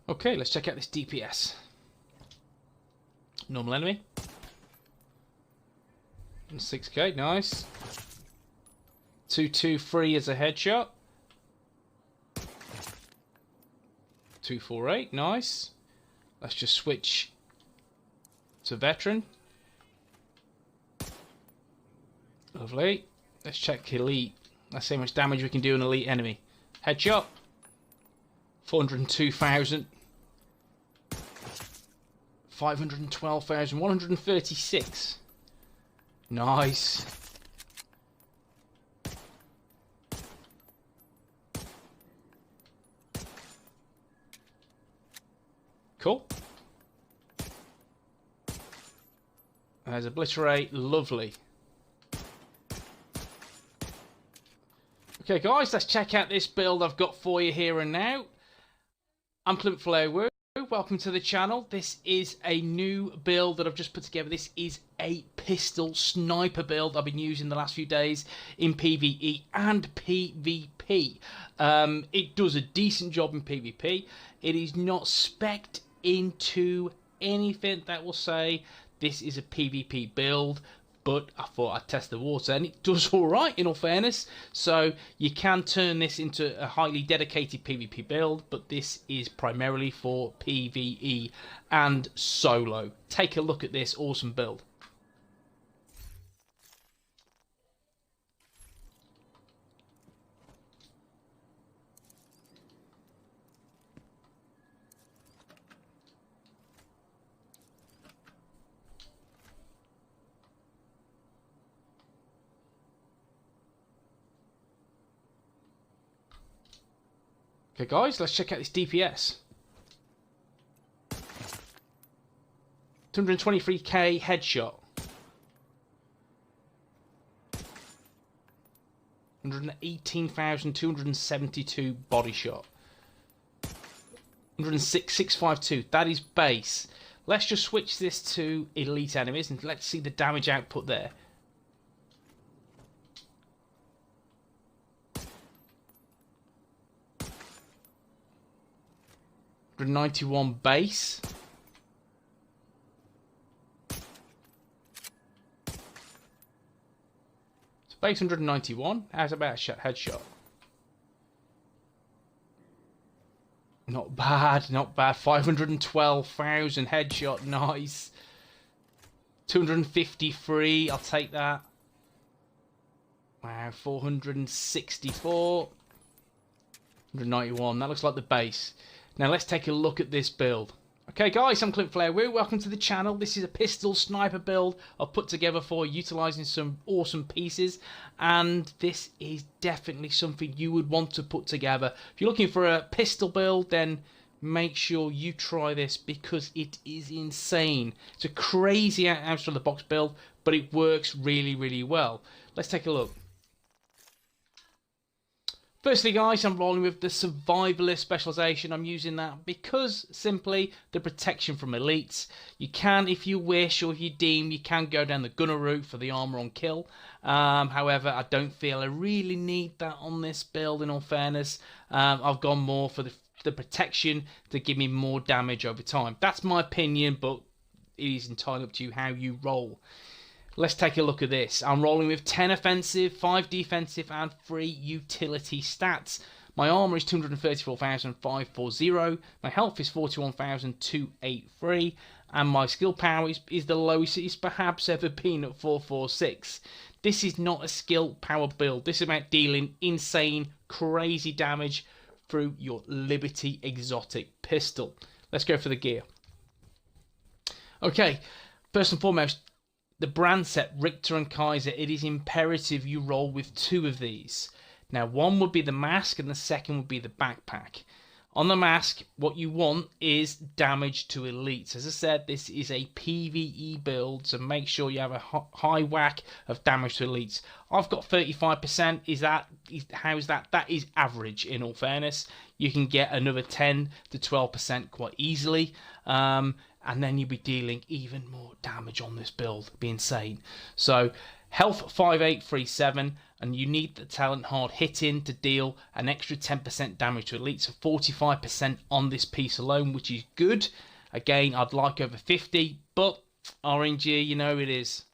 Okay, let's check out this DPS. Normal enemy. 6k, nice. 223 as a headshot. 248, nice. Let's just switch to veteran. Lovely. Let's check elite. Let's see how much damage we can do an elite enemy. Headshot. 402,000. 512,000. 136. Nice. Cool. There's obliterate. Lovely. Okay, guys, let's check out this build I've got for you here and now. I'm Clint Flairwood. Welcome to the channel. This is a new build that I've just put together. This is a pistol sniper build I've been using the last few days in PVE and PvP. It does a decent job in PvP. It is not spec'd into anything that will say this is a PvP build, but I thought I'd test the water, and it does alright in all fairness. So you can turn this into a highly dedicated PvP build, but this is primarily for PvE and solo. Take a look at this awesome build. Okay, guys, let's check out this DPS. 223k headshot. 118,272 body shot. 106,652. That is base. Let's just switch this to elite enemies and let's see the damage output there. 191 base. So base 191. How's about a headshot? Not bad, not bad. 512,000 headshot, nice. 253, I'll take that. Wow, 464. 191, that looks like the base. Now let's take a look at this build. Okay guys, I'm Clint Flairwood. Welcome to the channel. This is a pistol sniper build I've put together for utilising some awesome pieces, and this is definitely something you would want to put together. If you're looking for a pistol build, then make sure you try this because it is insane. It's a crazy out of the box build, but it works really, really well. Let's take a look. Firstly, guys, I'm rolling with the Survivalist specialisation. I'm using that because, simply, the protection from elites. You can, if you wish or if you deem, you can go down the gunner route for the armour on kill. However, I don't feel I really need that on this build, in all fairness. I've gone more for the protection to give me more damage over time. That's my opinion, but it is entirely up to you how you roll. Let's take a look at this. I'm rolling with 10 offensive, 5 defensive, and 3 utility stats. My armour is 234,540. My health is 41,283. And my skill power is the lowest it's perhaps ever been at 446. This is not a skill power build. This is about dealing insane, crazy damage through your Liberty exotic pistol. Let's go for the gear. Okay, first and foremost, the brand set, Richter and Kaiser, it is imperative you roll with 2 of these. Now, one would be the mask and the second would be the backpack. On the mask, what you want is damage to elites. As I said, this is a PvE build, so make sure you have a high whack of damage to elites. I've got 35%. How's that? That is average, in all fairness. You can get another 10 to 12% quite easily. And then you'll be dealing even more damage on this build. It'd be insane. So Health 5837, and you need the talent hard hitting to deal an extra 10% damage to elites, so 45% on this piece alone, which is good. Again, I'd like over 50, but RNG, you know it is.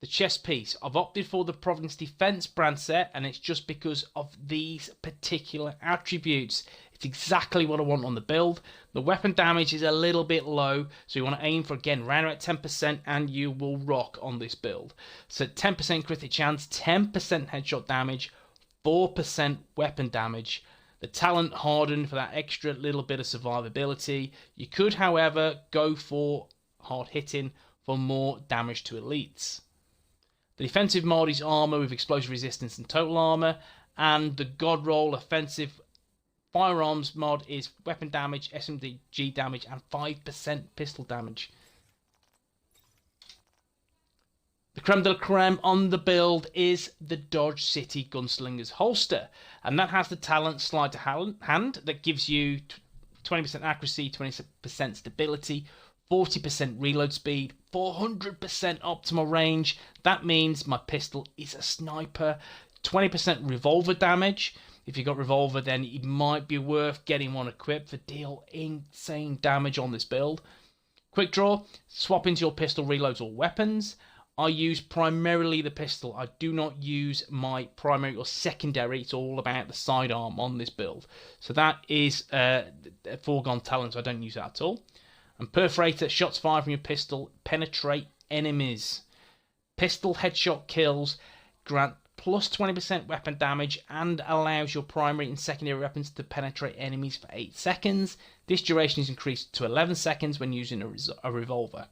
The chest piece, I've opted for the Providence Defense brand set, and it's just because of these particular attributes. It's exactly what I want on the build. The weapon damage is a little bit low, so you want to aim for, again, around about 10%, and you will rock on this build. So 10% crit chance, 10% headshot damage, 4% weapon damage. The talent hardened for that extra little bit of survivability. You could, however, go for hard hitting for more damage to elites. The defensive mod is armor with explosive resistance and total armor, and the God Roll offensive firearms mod is weapon damage, SMG damage, and 5% pistol damage. The creme de la creme on the build is the Dodge City Gunslinger's holster, and that has the talent slide to hand that gives you 20% accuracy, 20% stability, 40% reload speed, 400% optimal range. That means my pistol is a sniper. 20% revolver damage. If you got revolver, then it might be worth getting one equipped for deal insane damage on this build. Quick draw, swap into your pistol reloads or weapons. I use primarily the pistol. I do not use my primary or secondary. It's all about the sidearm on this build. So that is a foregone talent, so I don't use that at all. And perforator, shots fired from your pistol penetrate enemies. Pistol headshot kills grant plus 20% weapon damage and allows your primary and secondary weapons to penetrate enemies for 8 seconds. This duration is increased to 11 seconds when using a revolver.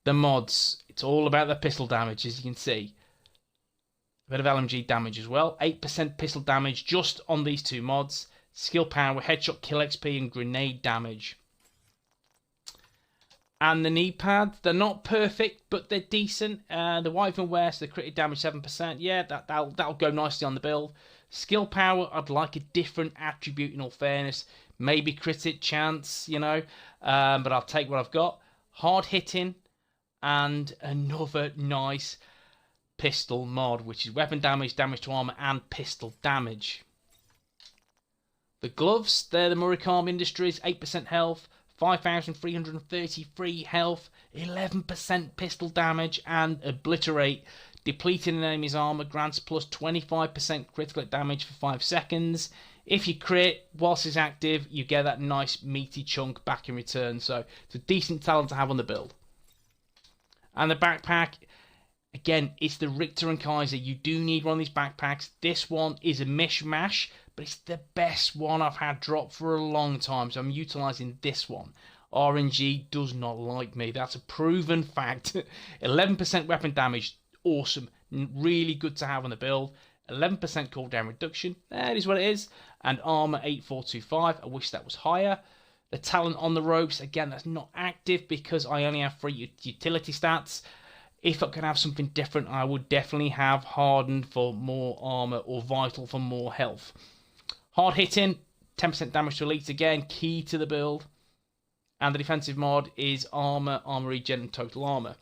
The mods, it's all about the pistol damage, as you can see. A bit of LMG damage as well. 8% pistol damage just on these two mods. Skill power, headshot kill XP, and grenade damage. And the knee pads, they're not perfect, but they're decent. The Wyvern wear, so the crit damage 7%. Yeah, that'll go nicely on the build. Skill power, I'd like a different attribute in all fairness. Maybe crit chance, you know. But I'll take what I've got. Hard hitting, and another nice pistol mod, which is weapon damage, damage to armor, and pistol damage. The gloves, they're the Murakami Industries, 8% health, 5,333 health, 11% pistol damage, and obliterate. Depleting an enemy's armor grants plus 25% critical damage for 5 seconds. If you crit whilst it's active, you get that nice meaty chunk back in return. So it's a decent talent to have on the build. And the backpack, again, it's the Richter and Kaiser. You do need one of these backpacks. This one is a mishmash, but it's the best one I've had drop for a long time, so I'm utilising this one. RNG does not like me. That's a proven fact. 11% weapon damage, awesome. Really good to have on the build. 11% cooldown reduction, that is what it is. And armor 8425, I wish that was higher. The talent on the ropes, again, that's not active because I only have 3 utility stats. If I could have something different, I would definitely have hardened for more armor or vital for more health. Hard hitting, 10% damage to elites, again, key to the build. And the defensive mod is armor, armor regen, and total armor.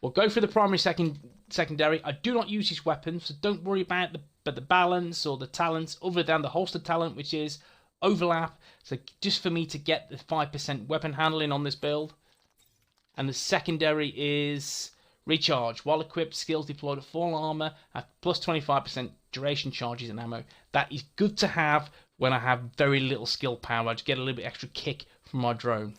We'll go for the primary secondary. I do not use his weapons, so don't worry about the balance or the talents other than the holster talent, which is overlap. So just for me to get the 5% weapon handling on this build. And the secondary is recharge. While equipped, skills deployed at full armor have plus 25% duration charges and ammo. That is good to have when I have very little skill power. I just get a little bit extra kick from my drone.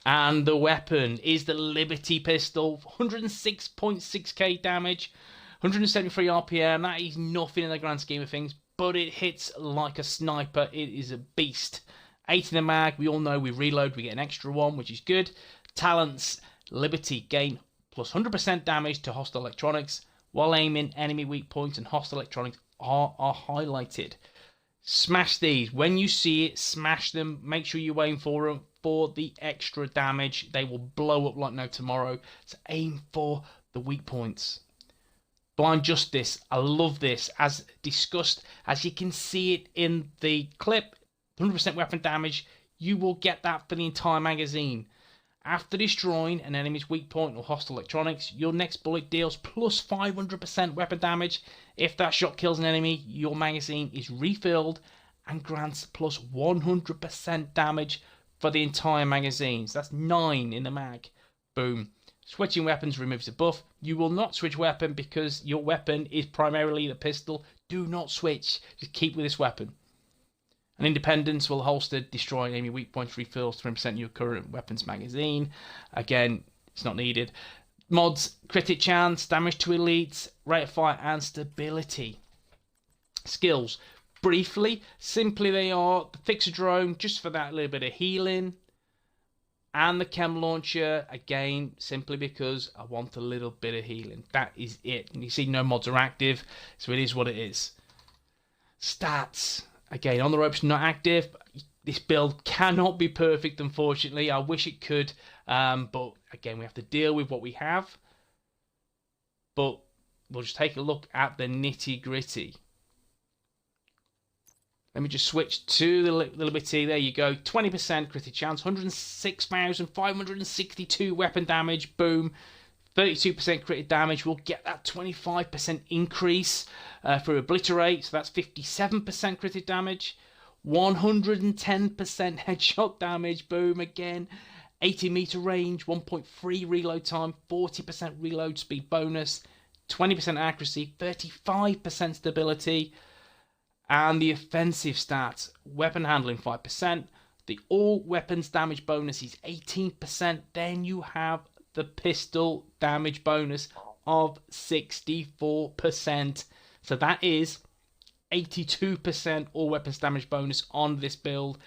And the weapon is the Liberty pistol. 106.6k damage, 173 RPM. That is nothing in the grand scheme of things, but it hits like a sniper. It is a beast. 8 in the mag. We all know we reload, we get an extra one, which is good. Talents, Liberty gain plus 100% damage to hostile electronics. While aiming, enemy weak points and hostile electronics are highlighted. Smash these. When you see it, smash them. Make sure you aim for them for the extra damage. They will blow up like no tomorrow. So aim for the weak points. Blind Justice. I love this. As discussed, as you can see it in the clip, 100% weapon damage. You will get that for the entire magazine. After destroying an enemy's weak point or hostile electronics, your next bullet deals plus 500% weapon damage. If that shot kills an enemy, your magazine is refilled and grants plus 100% damage for the entire magazine. So that's 9 in the mag. Boom. Switching weapons removes the buff. You will not switch weapon because your weapon is primarily the pistol. Do not switch. Just keep with this weapon. An independence will holster, destroy enemy weak points, refills 3% your current weapons magazine. Again, it's not needed. Mods, critic chance, damage to elites, rate of fire, and stability. Skills. Briefly, simply they are the fixer drone, just for that little bit of healing. And the chem launcher, again, simply because I want a little bit of healing. That is it. And you see no mods are active, so it is what it is. Stats. Again, on the ropes, not active. This build cannot be perfect, unfortunately. I wish it could. But again, we have to deal with what we have. But we'll just take a look at the nitty gritty. Let me just switch to the little bitty. There you go. 20% critic chance. 106,562 weapon damage. Boom. 32% critic damage. We'll get that 25% increase for obliterate. So that's 57% critic damage. 110% headshot damage. Boom again. 80-meter range. 1.3 reload time. 40% reload speed bonus. 20% accuracy. 35% stability. And the offensive stats. Weapon handling 5%. The all weapons damage bonus is 18%. Then you have the pistol damage bonus of 64%. So that is 82% all weapons damage bonus on this build.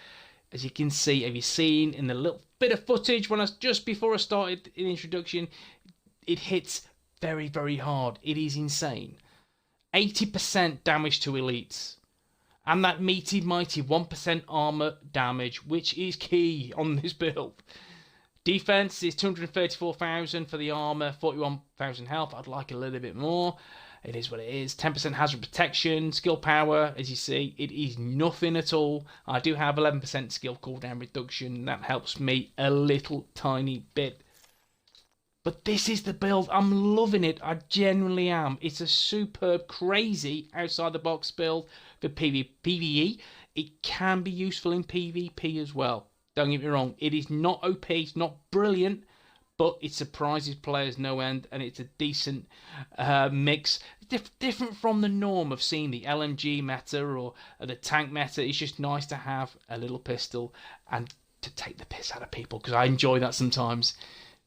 As you can see, have you seen in the little bit of footage when just before I started in the introduction, it hits very, very hard. It is insane. 80% damage to elites. And that meaty mighty 1% armor damage, which is key on this build. Defense is 234,000 for the armor, 41,000 health. I'd like a little bit more. It is what it is. 10% hazard protection, skill power. As you see, it is nothing at all. I do have 11% skill cooldown reduction. That helps me a little tiny bit. But this is the build. I'm loving it. I genuinely am. It's a superb, crazy outside the box build for PVE. It can be useful in PvP as well. Don't get me wrong, it is not OP, it's not brilliant, but it surprises players no end, and it's a decent mix. Different from the norm of seeing the LMG meta or the tank meta. It's just nice to have a little pistol and to take the piss out of people, because I enjoy that sometimes.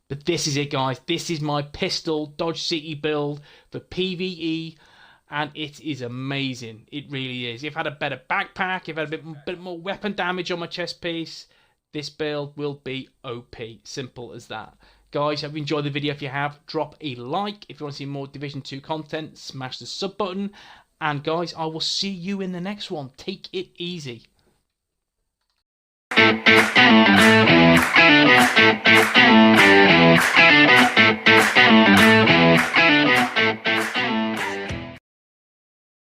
But this is it, guys. This is my pistol Dodge City build for PvE. And it is amazing. It really is. If I had a better backpack, if I had a bit more weapon damage on my chest piece, this build will be OP. Simple as that. Guys, hope you enjoyed the video. If you have, drop a like. If you want to see more Division 2 content, smash the sub button. And guys, I will see you in the next one. Take it easy.